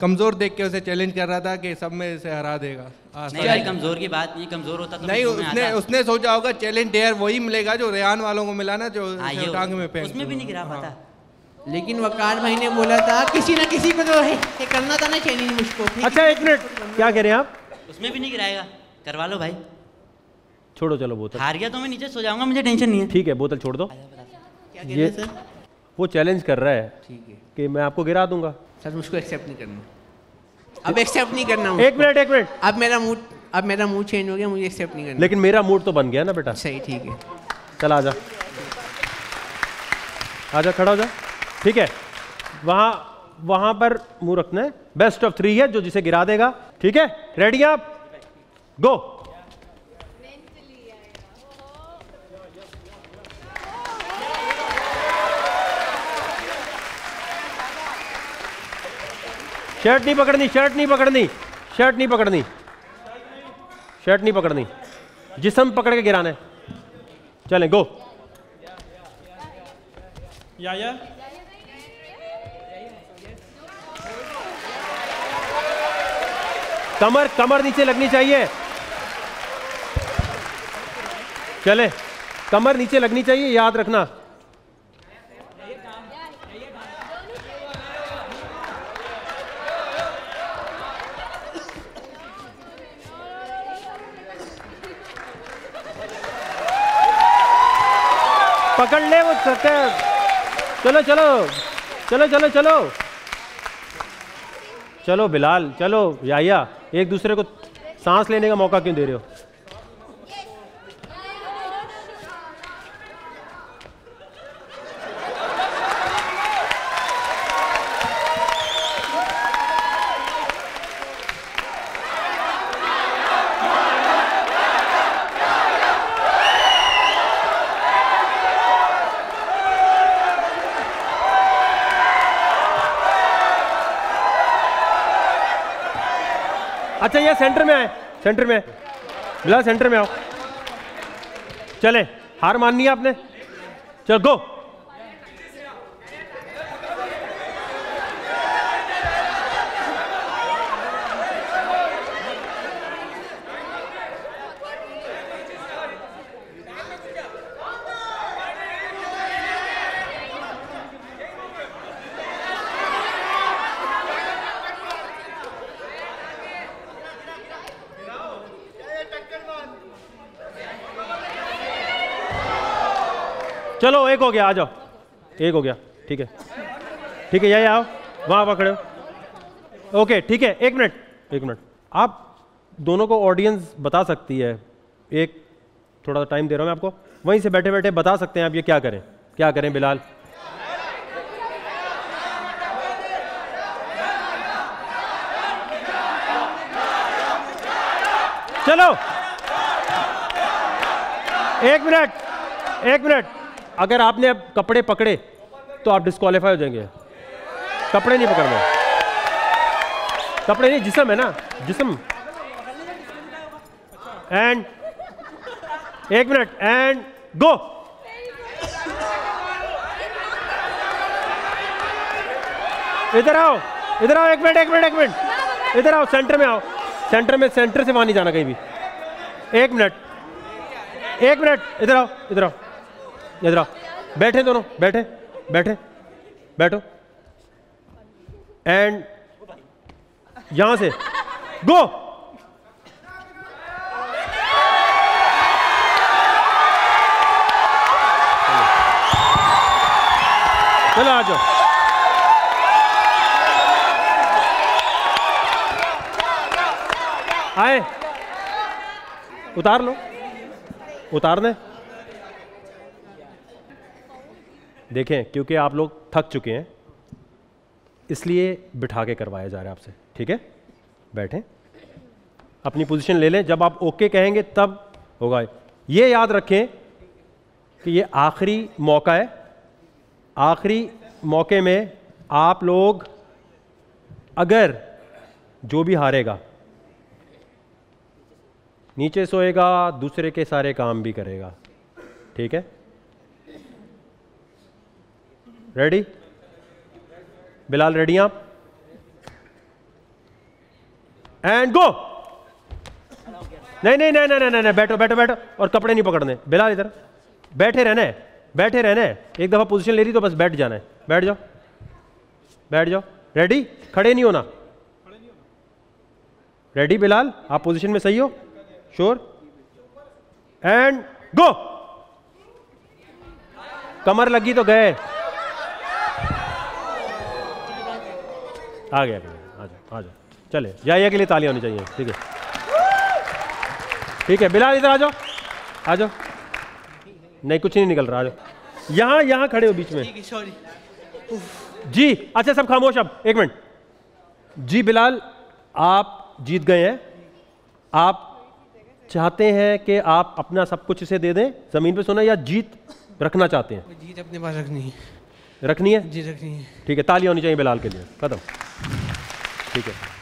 कमज़ोर देख के उसे चैलेंज कर रहा था कि सब में इसे हरा देगा। नहीं भाई, कमज़ोर की बात नहीं, कमज़ोर होता तो नहीं, उसने सोचा होगा चैलेंज डेयर वही मिलेगा जो रेहान वालों को मिला ना, जो टांग में फेंक, उसमें भी नहीं गिरा पाता। लेकिन वकार भाई ने बोला था किसी ना किसी को तो ये करना था ना चैलेंज मुझको। अच्छा एक मिनट, क्या कह रहे हैं आप? उसमें भी नहीं गिराएगा, करवा लो भाई। छोड़ो चलो बोतल। हार गया तो मैं नीचे सो जाऊंगा, मुझे टेंशन नहीं है। ठीक है बोतल छोड़ दो। क्या कह रहे हैं सर? वो चैलेंज कर रहा है ठीक है कि मैं आपको गिरा दूंगा। सर मुझको एक्सेप्ट नहीं करना, अब एक्सेप्ट नहीं करना। एक मिनट, अब मेरा मूड चेंज हो गया, मुझे एक्सेप्ट नहीं करना। लेकिन मेरा मूड तो बन गया ना बेटा। सही, ठीक है। चल आजा, आजा खड़ा हो जा। ठीक है, वहां पर मुंह रखना है। बेस्ट ऑफ 3 है, जो जिसे गिरा देगा। ठीक है, रेडी आप? गो। शर्ट नहीं पकड़नी, शर्ट नहीं पकड़नी, शर्ट नहीं पकड़नी, शर्ट नहीं पकड़नी, जिस्म पकड़ के गिराना है। चलें, गो। या कमर नीचे लगनी चाहिए। चले, कमर नीचे लगनी चाहिए, याद रखना। पकड़ ले वो चलो चलो चलो चलो चलो चलो बिलाल, चलो याया, एक दूसरे को सांस लेने का मौका क्यों दे रहे हो? अच्छा ये सेंटर में आए, सेंटर में बिलाल, सेंटर में आओ। चले, हार माननी है आपने? चलो गो। चलो एक हो गया, आ जाओ, एक हो गया। ठीक है, ठीक है, यही आओ, वहाँ पकड़ो। ओके ठीक है, एक मिनट, आप दोनों को ऑडियंस बता सकती है। एक थोड़ा टाइम दे रहा हूँ मैं आपको, वहीं से बैठे बैठे बता सकते हैं आप ये क्या करें, क्या करें बिलाल? चलो एक मिनट, अगर आपने अब कपड़े पकड़े तो आप डिस्क्वालीफाई हो जाएंगे। कपड़े नहीं पकड़ने, कपड़े नहीं, जिस्म है ना, जिस्म। एंड एक मिनट, एंड गो। इधर आओ, एक मिनट, इधर आओ, सेंटर में आओ, सेंटर से वहां नहीं जाना कहीं भी। एक मिनट, इधर आओ, बैठे दोनों, बैठो। एंड यहां से गो। चलो आ जाओ। आए, उतार लो, उतारने। देखें, क्योंकि आप लोग थक चुके हैं इसलिए बिठा के करवाया जा रहा है आपसे। ठीक है, बैठें, अपनी पोजीशन ले लें। जब आप ओके कहेंगे तब होगा। ये याद रखें कि ये आखिरी मौका है। आखिरी मौके में आप लोग, अगर जो भी हारेगा नीचे सोएगा, दूसरे के सारे काम भी करेगा। ठीक है, रेडी? बिलाल रेडी आप? And go. नहीं नहीं नहीं नहीं नहीं, बैठो बैठो बैठो, और कपड़े नहीं पकड़ने। बिलाल इधर बैठे रहना है, बैठे रहना है। एक दफा पोजीशन ले रही तो बस बैठ जाना है। बैठ जाओ, बैठ जाओ। रेडी? खड़े नहीं होना। रेडी बिलाल? आप पोजीशन में सही हो? श्योर? And go. कमर लगी तो गए। आ गया, आ जाओ आ जाओ, चले जाइए के लिए तालियां होनी चाहिए। ठीक है ठीक है। बिलाल इधर आ जाओ, आ जाओ। नहीं कुछ नहीं निकल रहा, आ जाओ। यहां यहां खड़े हो बीच में। सॉरी जी अच्छा सब खामोश। अब एक मिनट जी, बिलाल आप जीत गए हैं। आप चाहते हैं कि आप अपना सब कुछ इसे दे दें, जमीन पे सोना, या जीत रखना चाहते हैं? जीत अपने पास रखनी है। रखनी है? जी रखनी है। ठीक है, तालियां होनी चाहिए बिलाल के लिए। खत्म। ठीक है।